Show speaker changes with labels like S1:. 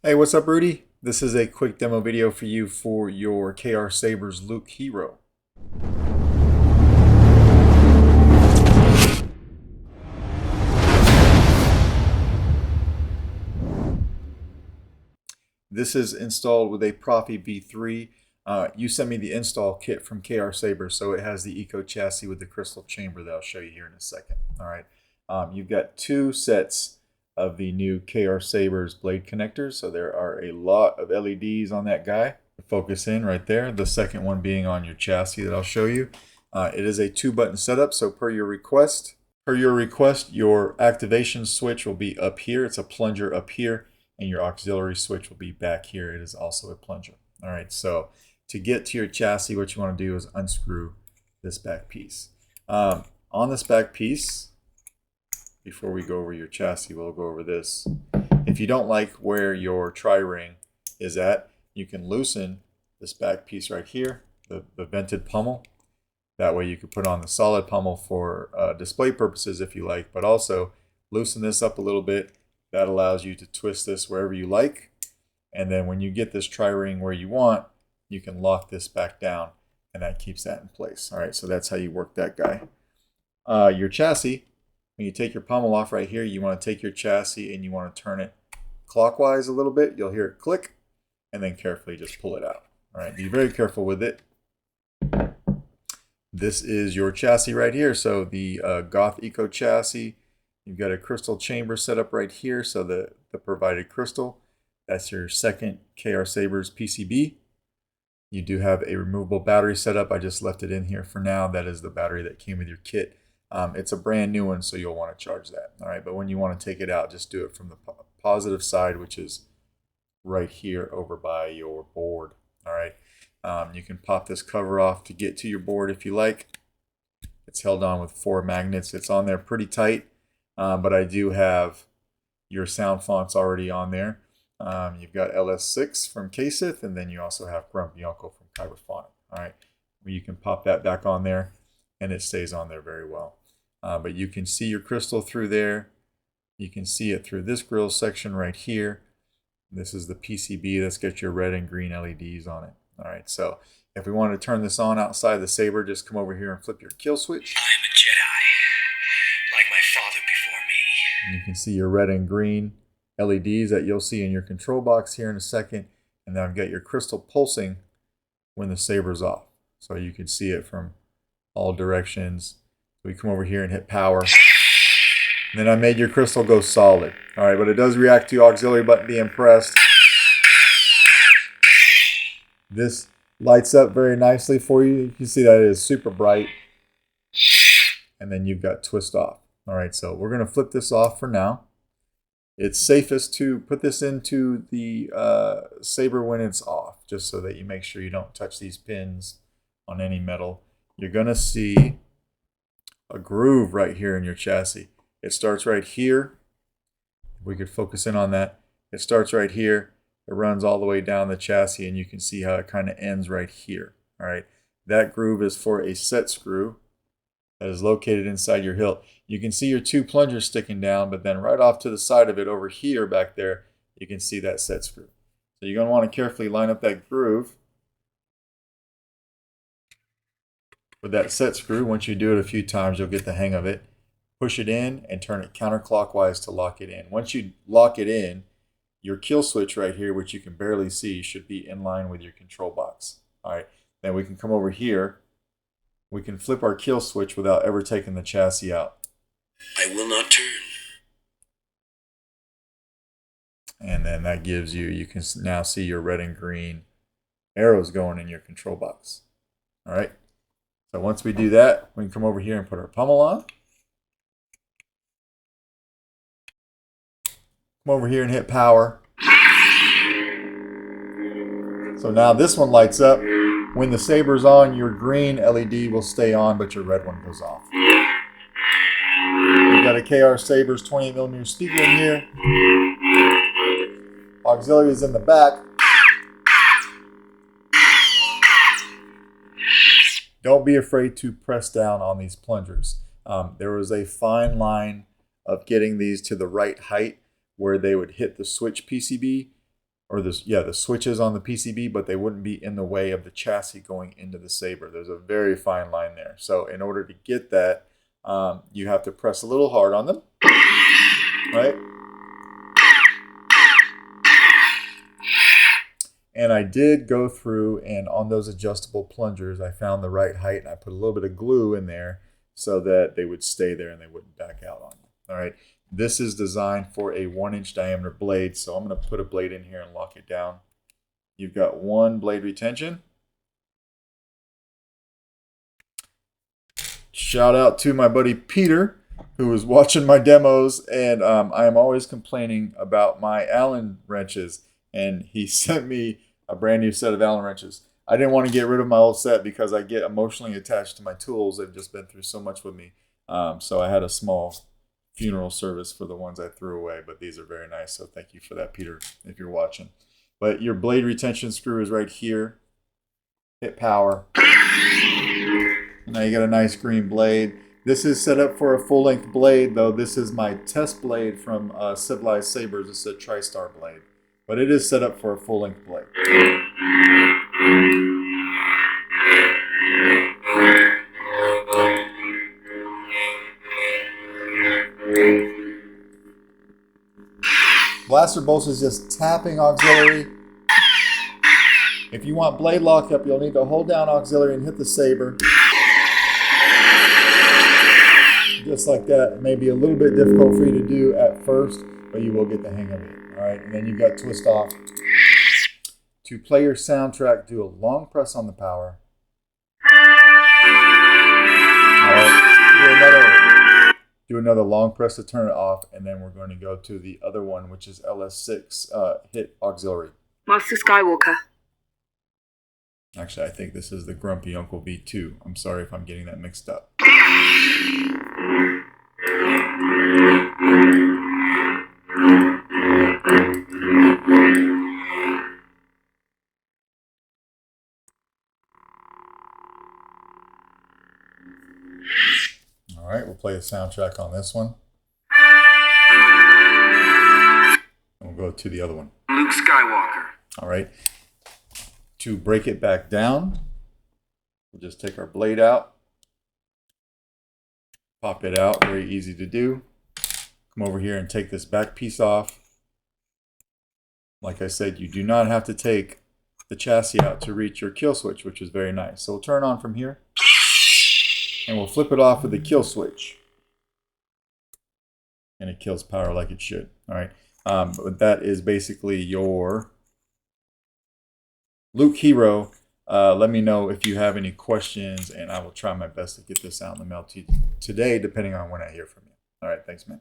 S1: Hey, what's up, Rudy? This is a quick demo video for you for your KR Sabers Luke Hero. This is installed with a Proffie V3. You sent me the install kit from KR Sabers, so it has the Eco chassis with the crystal chamber that I'll show you here in a second. All right, you've got two sets of the new KR Sabers blade connectors, so there are a lot of LEDs on that guy. Focus in right there. The second one being on your chassis that I'll show you. It is a 2-button setup, so per your request, your activation switch will be up here. It's a plunger up here, and your auxiliary switch will be back here. It is also a plunger. All right, so to get to your chassis, what you want to do is unscrew this back piece. On this back piece, before we go over your chassis, we'll go over this. If you don't like where your tri-ring is at, you can loosen this back piece right here, the vented pummel. That way you can put on the solid pummel for display purposes if you like, but also loosen this up a little bit. That allows you to twist this wherever you like. And then when you get this tri-ring where you want, you can lock this back down, and that keeps that in place. All right, so that's how you work that guy. Your chassis, when you take your pummel off right here, you want to take your chassis and you want to turn it clockwise a little bit. You'll hear it click, and then carefully just pull it out. All right, be very careful with it. This is your chassis right here. So the Goth Eco chassis, you've got a crystal chamber set up right here. So the provided crystal, that's your second KR Sabers PCB. You do have a removable battery set up. I just left it in here for now. That is the battery that came with your kit. It's a brand new one, so you'll want to charge that. All right, but when you want to take it out, just do it from the positive side, which is right here over by your board. All right, you can pop this cover off to get to your board if you like. It's held on with 4 magnets. It's on there pretty tight, but I do have your sound fonts already on there. You've got LS6 from Kasith, and then you also have Grumpy Uncle from Kyberphonic. All right, you can pop that back on there, and it stays on there very well. But you can see your crystal through there. You can see it through this grill section right here. This is the PCB that's got your red and green LEDs on it. All right, so if we want to turn this on outside the Saber, just come over here and flip your kill switch.
S2: I am a Jedi, like my father before me.
S1: And you can see your red and green LEDs that you'll see in your control box here in a second. And then I've got your crystal pulsing when the Saber's off. So you can see it from all directions. We come over here and hit power. And then I made your crystal go solid. All right, but it does react to auxiliary button being pressed. This lights up very nicely for you. You can see that it is super bright. And then you've got twist off. All right, so we're going to flip this off for now. It's safest to put this into the Saber when it's off, just so that you make sure you don't touch these pins on any metal. You're going to see a groove right here in your chassis. It starts right here. We could focus in on that. It starts right here. It runs all the way down the chassis, and you can see how it kind of ends right here. All right, that groove is for a set screw that is located inside your hilt. You can see your 2 plungers sticking down, but then right off to the side of it over here back there, you can see that set screw. So you're going to want to carefully line up that groove with that set screw. Once you do it a few times, you'll get the hang of it. Push it in and turn it counterclockwise to lock it in. Once you lock it in, your kill switch right here, which you can barely see, should be in line with your control box. All right, then we can come over here. We can flip our kill switch without ever taking the chassis out.
S2: I will not turn.
S1: And then that gives you, you can now see your red and green arrows going in your control box. All right, so once we do that, we can come over here and put our pummel on. Come over here and hit power. So now this one lights up. When the Saber's on, your green LED will stay on, but your red one goes off. We've got a KR Sabers 28mm speaker in here. Auxiliary is in the back. Don't be afraid to press down on these plungers. There was a fine line of getting these to the right height where they would hit the switch PCB. or this, yeah, the switches on the PCB, but they wouldn't be in the way of the chassis going into the Saber. There's a very fine line there. So in order to get that, you have to press a little hard on them, right? And I did go through, and on those adjustable plungers, I found the right height, and I put a little bit of glue in there so that they would stay there and they wouldn't back out on you. All right. This is designed for a 1-inch diameter blade, so I'm going to put a blade in here and lock it down. You've got one blade retention. Shout out to my buddy Peter, who was watching my demos, and I am always complaining about my Allen wrenches, and he sent me a brand new set of Allen wrenches. I didn't want to get rid of my old set because I get emotionally attached to my tools. They've just been through so much with me. So I had a small funeral service for the ones I threw away, but these are very nice. So thank you for that, Peter, if you're watching. But your blade retention screw is right here. Hit power. Now you got a nice green blade. This is set up for a full-length blade, though. This is my test blade from Civilized Sabers. It's a TriStar blade, but it is set up for a full-length blade. Blaster bolts is just tapping auxiliary. If you want blade lockup, you'll need to hold down auxiliary and hit the Saber. Just like that. It may be a little bit difficult for you to do at first, but you will get the hang of it. All right, and then you've got twist off. To play your soundtrack, do a long press on the power. All right, do another long press to turn it off, and then we're going to go to the other one, which is LS6 hit auxiliary.
S3: Master Skywalker.
S1: Actually, I think this is the Grumpy Uncle V2. I'm sorry if I'm getting that mixed up. All right, we'll play the soundtrack on this one. And we'll go to the other one.
S2: Luke Skywalker.
S1: All right. To break it back down, we'll just take our blade out, pop it out, very easy to do. Come over here and take this back piece off. Like I said, you do not have to take the chassis out to reach your kill switch, which is very nice. So we'll turn on from here, and we'll flip it off with the kill switch. And it kills power like it should. All right, but that is basically your Luke Hero. Let me know if you have any questions, and I will try my best to get this out in the mail to you today, depending on when I hear from you. All right, thanks, man.